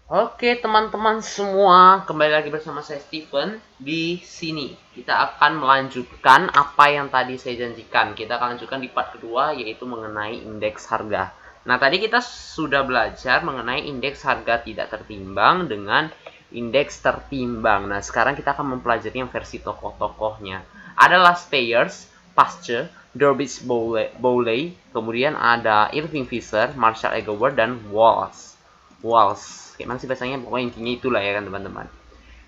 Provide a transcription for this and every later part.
Oke, teman-teman semua, kembali lagi bersama saya Steven. Di sini kita akan melanjutkan apa yang tadi saya janjikan. Kita akan lanjutkan di part kedua, yaitu mengenai indeks harga. Nah, tadi kita sudah belajar mengenai indeks harga tidak tertimbang dengan indeks tertimbang. Nah, sekarang kita akan mempelajari yang versi tokoh-tokohnya. Ada Last Payers, Pasteur, Dorbis Bowley, kemudian ada Irving Fisher, Marshall Egower, dan Walls. Gimana sih bahasanya? Pokoknya intinya itulah ya kan teman-teman.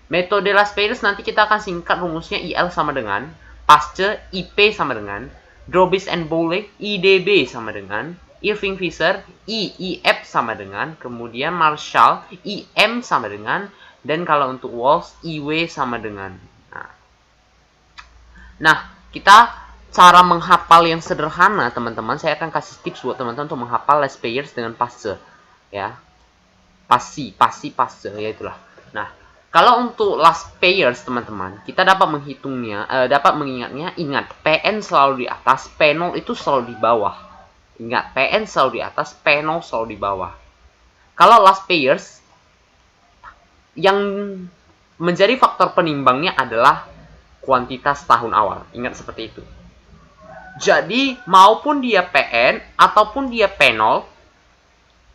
Metode Las Payres nanti kita akan singkat rumusnya IL sama dengan Pasteur, IP sama dengan Drobis and Bowley, IDB sama dengan Irving Fisher, IF sama dengan, kemudian Marshall, IM sama dengan, dan kalau untuk Walls, IW sama dengan. Nah, kita cara menghafal yang sederhana teman-teman, saya akan kasih tips buat teman-teman untuk menghafal Las Payres dengan Pasteur ya. Pasti, ya itulah. Nah, kalau untuk last payers teman-teman, kita dapat menghitungnya, dapat mengingatnya. Ingat, PN selalu di atas, P0 itu selalu di bawah. Ingat, PN selalu di atas, P0 selalu di bawah. Kalau last payers, yang menjadi faktor penimbangnya adalah kuantitas tahun awal. Ingat seperti itu. Jadi, maupun dia PN ataupun dia P0,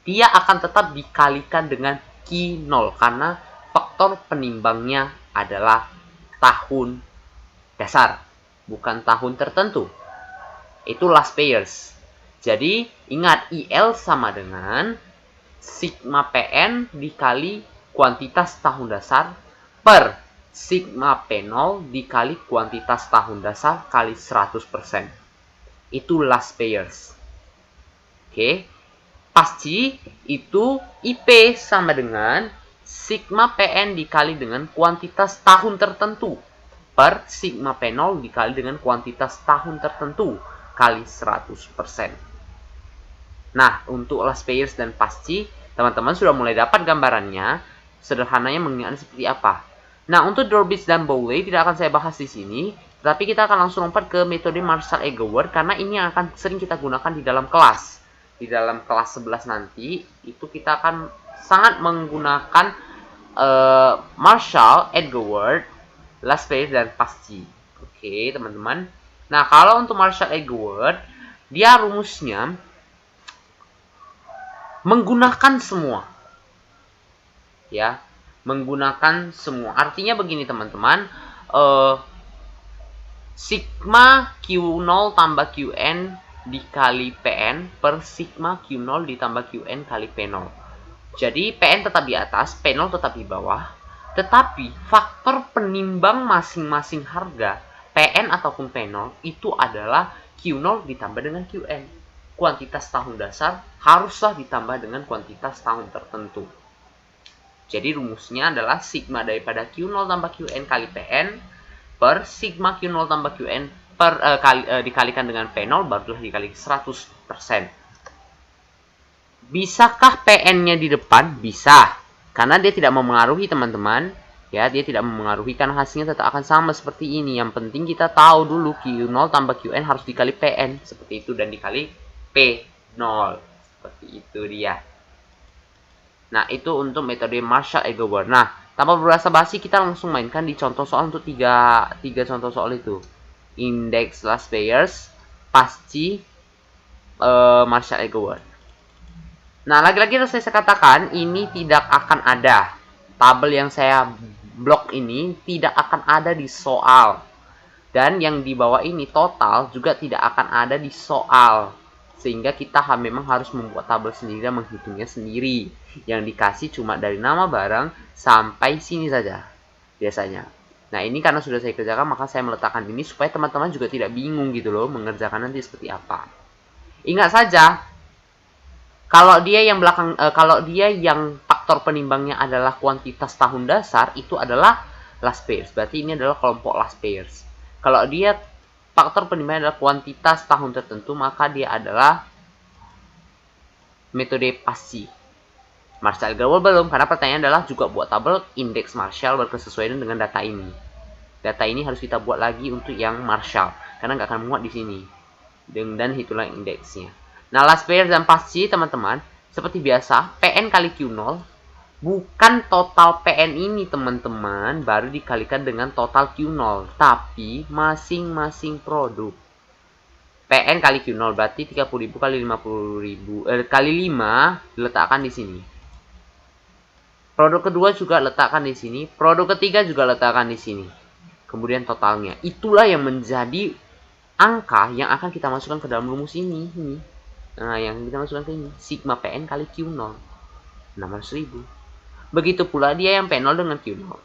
dia akan tetap dikalikan dengan Q0 karena faktor penimbangnya adalah tahun dasar, bukan tahun tertentu. Itu last payers. Jadi ingat IL sama dengan sigma PN dikali kuantitas tahun dasar per sigma P0 dikali kuantitas tahun dasar kali 100%. Itu last payers. Oke. Pasti itu IP sama dengan sigma PN dikali dengan kuantitas tahun tertentu per sigma P0 dikali dengan kuantitas tahun tertentu kali 100%. Nah, untuk last payers dan pasti, teman-teman sudah mulai dapat gambarannya. Sederhananya mengingatnya seperti apa. Nah, untuk Dorbis dan Bowley tidak akan saya bahas di sini, tetapi kita akan langsung lompat ke metode Marshall Egower karena ini yang akan sering kita gunakan di dalam kelas. Di dalam kelas 11 nanti itu kita akan sangat menggunakan Marshall, Egower, Last Payers dan Pasti. Oke, teman-teman. Nah, kalau untuk Marshall Egower, dia rumusnya menggunakan semua. Ya, menggunakan semua. Artinya begini, teman-teman. Sigma Q0 tambah Qn dikali Pn per sigma Q0 ditambah Qn kali P0. Jadi Pn tetap di atas, P0 tetap di bawah. Tetapi faktor penimbang masing-masing harga Pn ataupun P0 itu adalah Q0 ditambah dengan Qn. Kuantitas tahun dasar haruslah ditambah dengan kuantitas tahun tertentu. Jadi rumusnya adalah sigma daripada Q0 tambah Qn kali Pn per sigma Q0 tambah Qn per dikalikan dengan P0 barulah dikali 100%. Bisakah PN-nya di depan? Bisa. Karena dia tidak mempengaruhi teman-teman. Ya, dia tidak mempengaruhi karena hasilnya tetap akan sama seperti ini. Yang penting kita tahu dulu Q0 tambah Qn harus dikali PN seperti itu dan dikali P0. Seperti itu dia. Nah, itu untuk metode Marshall Egower. Nah, tanpa berbahasa-basi kita langsung mainkan di contoh soal untuk tiga contoh soal itu. Index last payers, pasti Marshall Egower. Nah, lagi-lagi harus saya katakan ini tidak akan ada. Tabel yang saya blok ini tidak akan ada di soal. Dan yang di bawah ini total juga tidak akan ada di soal. Sehingga kita memang harus membuat tabel sendiri dan menghitungnya sendiri. Yang dikasih cuma dari nama barang sampai sini saja biasanya. Nah, ini karena sudah saya kerjakan maka saya meletakkan ini supaya teman-teman juga tidak bingung gitu loh mengerjakan nanti seperti apa. Ingat saja, kalau dia yang faktor penimbangnya adalah kuantitas tahun dasar, itu adalah last payers. Berarti ini adalah kelompok last payers. Kalau dia faktor penimbangnya adalah kuantitas tahun tertentu, maka dia adalah metode pasti. Marshall Egower belum, karena pertanyaan adalah juga buat tabel indeks Marshall berkesesuaian dengan data ini. Data ini harus kita buat lagi untuk yang Marshall, karena nggak akan muat di sini. Dan itulah indeksnya. Nah, last payers dan pasti teman-teman, seperti biasa, PN kali Q0 Bukan total PN ini teman-teman baru dikalikan dengan total Q0, tapi masing-masing produk. PN kali Q0 berarti 30.000 kali 50.000 kali 5 diletakkan di sini. Produk kedua juga letakkan di sini, produk ketiga juga letakkan di sini. Kemudian totalnya. Itulah yang menjadi angka yang akan kita masukkan ke dalam rumus ini. Nah, yang kita masukkan ke ini, sigma PN kali Q0. 600.000. Begitu pula dia yang P0 dengan Q0.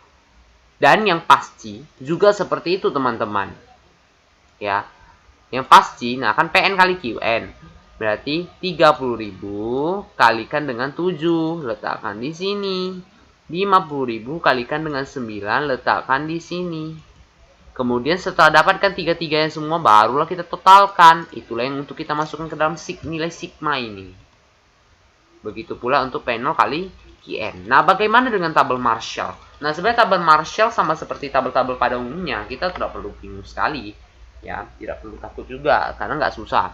Dan yang pasti juga seperti itu teman-teman. Ya. Yang pasti, nah kan PN kali QN. Berarti 30.000 kalikan dengan 7. Letakkan di sini. 50.000 kalikan dengan 9. Letakkan di sini. Kemudian setelah dapatkan tiga-tiganya semua, barulah kita totalkan. Itulah yang untuk kita masukkan ke dalam nilai sigma ini. Begitu pula untuk P0 kali QN. Nah, bagaimana dengan tabel Marshall? Nah, sebenarnya tabel Marshall sama seperti tabel-tabel pada umumnya. Kita tidak perlu bingung sekali. Ya, tidak perlu takut juga, karena nggak susah.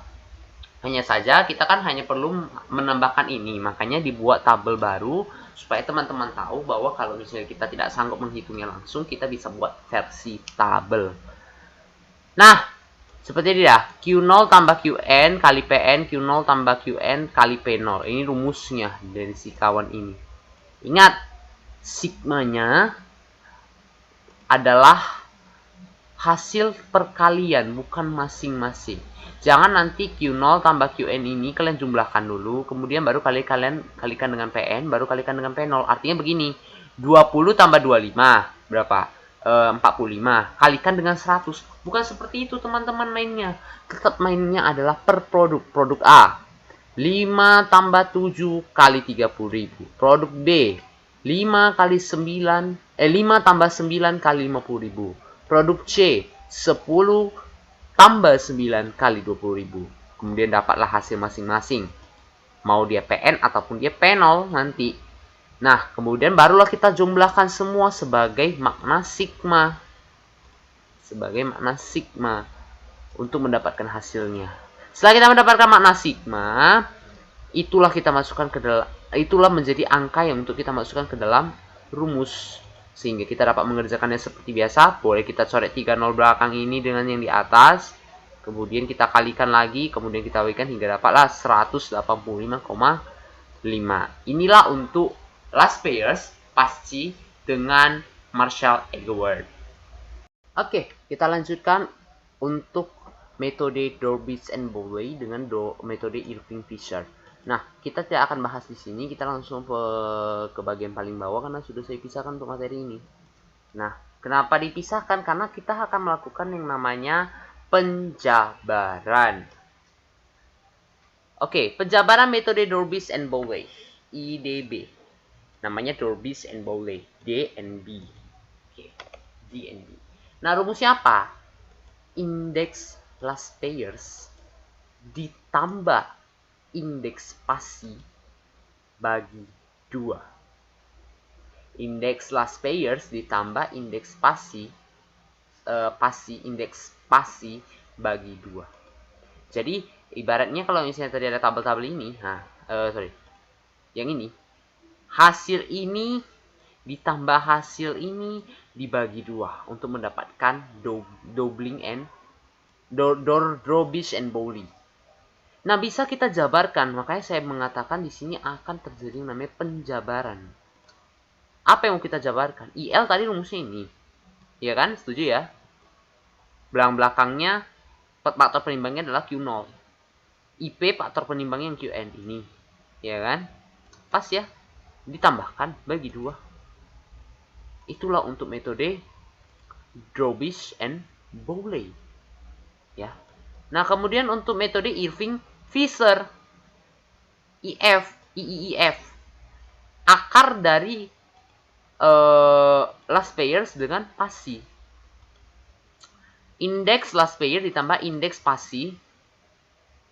Hanya saja, kita kan hanya perlu menambahkan ini. Makanya dibuat tabel baru, supaya teman-teman tahu bahwa kalau misalnya kita tidak sanggup menghitungnya langsung, kita bisa buat versi tabel. Nah, seperti ini ya, Q0 tambah QN kali PN, Q0 tambah QN kali P0. Ini rumusnya dari si kawan ini. Ingat, sigmanya adalah hasil perkalian, bukan masing-masing. Jangan nanti Q0 tambah QN ini kalian jumlahkan dulu, kemudian baru kalian kalikan dengan PN, baru kalikan dengan P0. Artinya begini, 20 tambah 25, berapa? 45 kalikan dengan 100. Bukan seperti itu teman-teman mainnya. Tetap mainnya adalah per produk. Produk A 5 tambah 7 kali 30.000. Produk B 5 kali 9 5 tambah 9 kali 50.000. Produk C 10 tambah 9 kali 20.000. Kemudian dapatlah hasil masing-masing. Mau dia PN ataupun dia P0 nanti. Nah, kemudian barulah kita jumlahkan semua sebagai makna sigma. Sebagai makna sigma untuk mendapatkan hasilnya. Setelah kita mendapatkan makna sigma, itulah kita masukkan ke dalam, itulah menjadi angka yang untuk kita masukkan ke dalam rumus. Sehingga kita dapat mengerjakannya seperti biasa. Boleh kita coret 3 nol belakang ini dengan yang di atas. Kemudian kita kalikan lagi, kemudian kita berikan hingga dapatlah 185,5. Inilah untuk last pairs pasci dengan Marshall Edgeworth. Oke, kita lanjutkan untuk metode Dorbish and Bowley dengan metode Irving Fisher. Nah, kita tidak akan bahas di sini, kita langsung ke bagian paling bawah karena sudah saya pisahkan untuk materi ini. Nah, kenapa dipisahkan? Karena kita akan melakukan yang namanya penjabaran. Oke, penjabaran metode Dorbish and Bowley, IDB. Namanya Dorbish and Bowley, DNB. Oke, DNB. Nah, rumusnya apa? Indeks last pairs ditambah indeks pasi bagi 2. Indeks last pairs ditambah indeks pasi indeks pasi bagi 2. Jadi, ibaratnya kalau misalnya tadi ada tabel-tabel ini, yang ini, hasil ini ditambah hasil ini dibagi 2 untuk mendapatkan Dorbish and Bowley. Nah, bisa kita jabarkan, makanya saya mengatakan di sini akan terjadi yang namanya penjabaran. Apa yang mau kita jabarkan? IL tadi rumusnya ini. Ya kan? Setuju ya? Belakangnya faktor penimbangnya adalah Q0. IP faktor penimbangnya yang QN ini. Ya kan? Pas ya? Ditambahkan bagi 2. Itulah untuk metode Dorbish and Bowley. Ya. Nah, kemudian untuk metode Irving Fisher, IEF, akar dari last pairs dengan pasi. Indeks last pair ditambah indeks pasi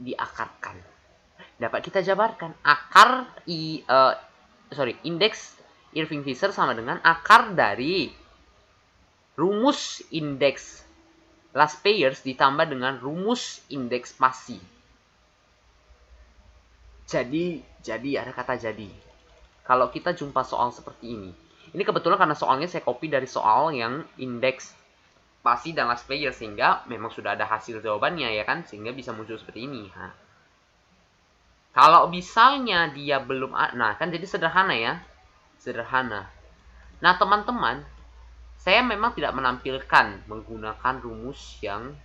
diakarkan. Dapat kita jabarkan akar indeks Irving Fisher sama dengan akar dari rumus indeks last pairs ditambah dengan rumus indeks pasi. Jadi ada kata jadi. kalau kita jumpa soal seperti ini. Ini kebetulan karena soalnya saya copy dari soal yang indeks pasi dan last player, sehingga memang sudah ada hasil jawabannya ya kan, sehingga bisa muncul seperti ini. Nah, kalau misalnya dia belum, nah kan jadi sederhana ya, sederhana. Nah teman-teman, saya memang tidak menampilkan menggunakan rumus yang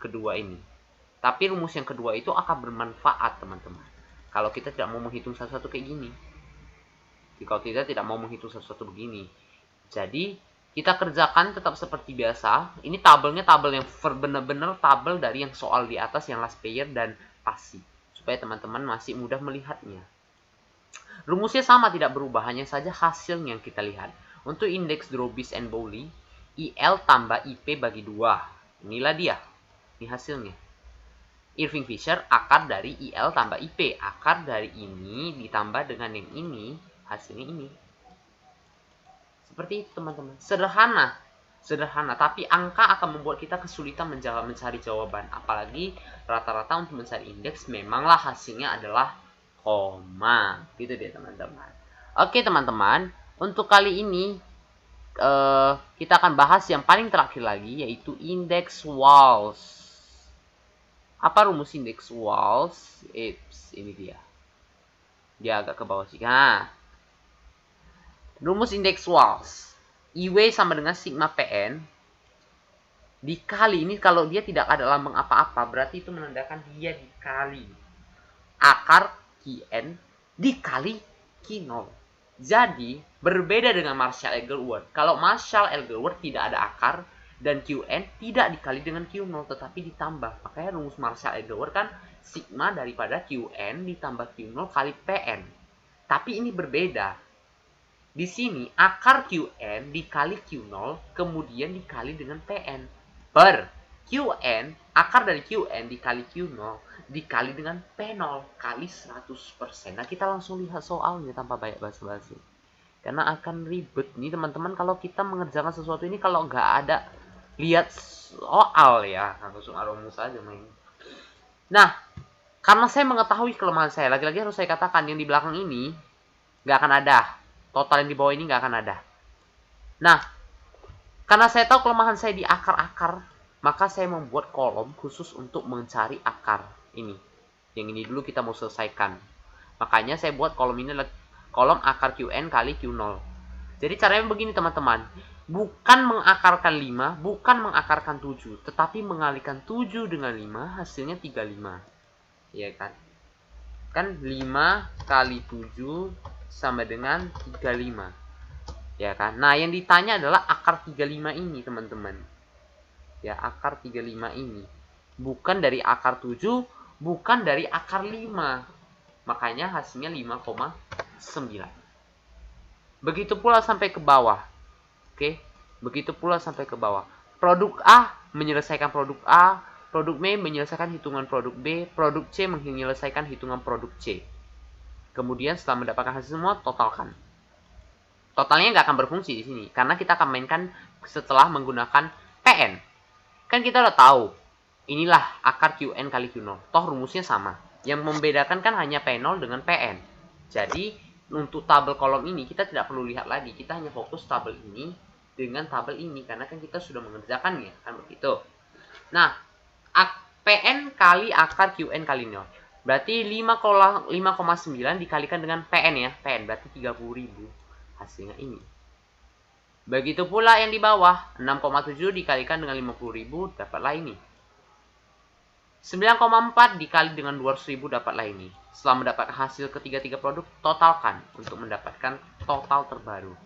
kedua ini, tapi rumus yang kedua itu akan bermanfaat teman-teman kalau kita tidak mau menghitung satu-satu kayak gini. Kalau kita tidak mau menghitung satu-satu begini, jadi kita kerjakan tetap seperti biasa. Ini tabelnya tabel yang benar-benar tabel dari yang soal di atas, yang last player dan pasi, supaya teman-teman masih mudah melihatnya. Rumusnya sama, tidak berubah, hanya saja hasilnya yang kita lihat. Untuk indeks Drobis and Bowley, IL tambah IP bagi 2. Inilah dia. Ini hasilnya. Irving Fisher, akar dari IL tambah IP. Akar dari ini ditambah dengan yang ini, hasilnya ini. Seperti itu teman-teman. Sederhana. Sederhana, tapi angka akan membuat kita kesulitan mencari jawaban. Apalagi rata-rata untuk mencari indeks, memanglah hasilnya adalah koma. Gitu deh teman-teman. Oke teman-teman, untuk kali ini kita akan bahas yang paling terakhir lagi, yaitu indeks Walsh. Apa rumus indeks Walsh? Ini dia. Dia agak ke bawah sih. Nah, rumus indeks Walsh. IW sama dengan sigma PN dikali, ini kalau dia tidak ada lambang apa-apa, berarti itu menandakan dia dikali akar Qn dikali Q0. Jadi, berbeda dengan Marshall-Englewood. Kalau Marshall-Englewood tidak ada akar, dan Qn tidak dikali dengan Q0, tetapi ditambah. Makanya rumus Marshall-Englewood kan sigma daripada Qn ditambah Q0 kali Pn. Tapi ini berbeda. Di sini akar Qn dikali Q0 kemudian dikali dengan Pn. Per Qn, akar dari Qn dikali Q0 dikali dengan P0 kali 100%. Nah, kita langsung lihat soalnya tanpa banyak basa-basi. Karena akan ribet nih teman-teman kalau kita mengerjakan sesuatu ini kalau nggak ada lihat soal ya. Langsung rumus saja main. Nah, karena saya mengetahui kelemahan saya, lagi-lagi harus saya katakan yang di belakang ini nggak akan ada. Total yang di bawah ini nggak akan ada. Nah, karena saya tahu kelemahan saya di akar-akar, maka saya membuat kolom khusus untuk mencari akar ini. Yang ini dulu kita mau selesaikan. Makanya saya buat kolom ini adalah kolom akar Qn kali Q0. Jadi caranya begini teman-teman. Bukan mengakarkan 5, bukan mengakarkan 7, tetapi mengalihkan 7 dengan 5, hasilnya 35. Iya kan? Kan 5 kali 7 sama dengan 35. Ya kan? Nah, yang ditanya adalah akar 35 ini, teman-teman. Ya, akar 35 ini. Bukan dari akar 7, bukan dari akar 5. Makanya hasilnya 5,9. Begitu pula sampai ke bawah. Oke? Begitu pula sampai ke bawah. Produk A menyelesaikan produk A, produk B menyelesaikan hitungan produk B, produk C menyelesaikan hitungan produk C. Kemudian setelah mendapatkan hasil semua, totalkan. Totalnya nggak akan berfungsi di sini, karena kita akan mainkan setelah menggunakan Pn. Kan kita udah tahu, inilah akar Qn kali Q0. Toh rumusnya sama. Yang membedakan kan hanya P0 dengan Pn. Jadi, untuk tabel kolom ini kita tidak perlu lihat lagi. Kita hanya fokus tabel ini dengan tabel ini, karena kan kita sudah mengerjakannya. Kan begitu. Nah, Pn kali akar Qn kali 0. Berarti 5,9 dikalikan dengan Pn ya. Pn berarti 30.000. Hasilnya ini. Begitu pula yang di bawah. 6,7 dikalikan dengan 50.000. Dapatlah ini. 9,4 dikali dengan 200.000. Dapatlah ini. Setelah mendapatkan hasil ketiga-tiga produk, totalkan untuk mendapatkan total terbaru.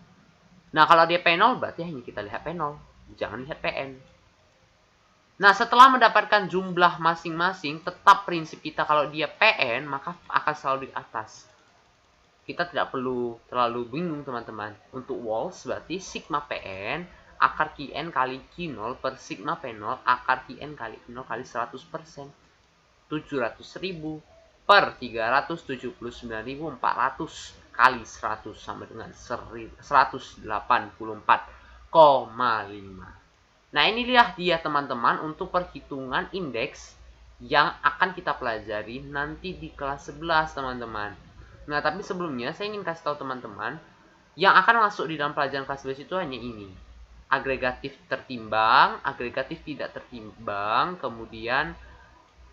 Nah, kalau dia P0 berarti hanya kita lihat P0. Jangan lihat Pn. Nah, setelah mendapatkan jumlah masing-masing, tetap prinsip kita kalau dia Pn, maka akan selalu di atas. Kita tidak perlu terlalu bingung, teman-teman. Untuk Walsh berarti sigma Pn, akar Qn kali Q0 per sigma P0, akar Qn kali Q0 kali 100%. 700.000 per 379.400 kali 100 sama dengan 184,5. Nah, inilah dia teman-teman untuk perhitungan indeks yang akan kita pelajari nanti di kelas 11, teman-teman. Nah, tapi sebelumnya saya ingin kasih tahu teman-teman, yang akan masuk di dalam pelajaran kelas 11 itu hanya ini. Agregatif tertimbang, agregatif tidak tertimbang, kemudian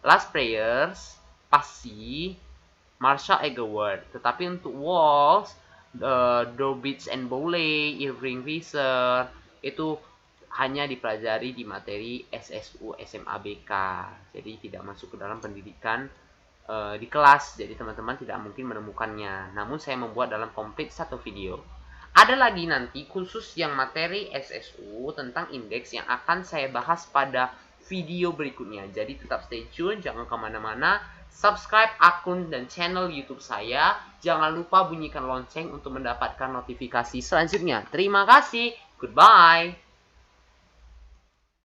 last prayers, pasti, Marshall Eggerword. Tetapi untuk waltz, Drobits and Bowley, Irving Fisher, itu hanya dipelajari di materi SSU SMA BK. Jadi tidak masuk ke dalam pendidikan di kelas. Jadi teman-teman tidak mungkin menemukannya. Namun saya membuat dalam komplit satu video. Ada lagi nanti khusus yang materi SSU tentang indeks yang akan saya bahas pada video berikutnya. Jadi tetap stay tune, jangan kemana-mana. Subscribe akun dan channel YouTube saya. Jangan lupa bunyikan lonceng untuk mendapatkan notifikasi selanjutnya. Terima kasih. Goodbye.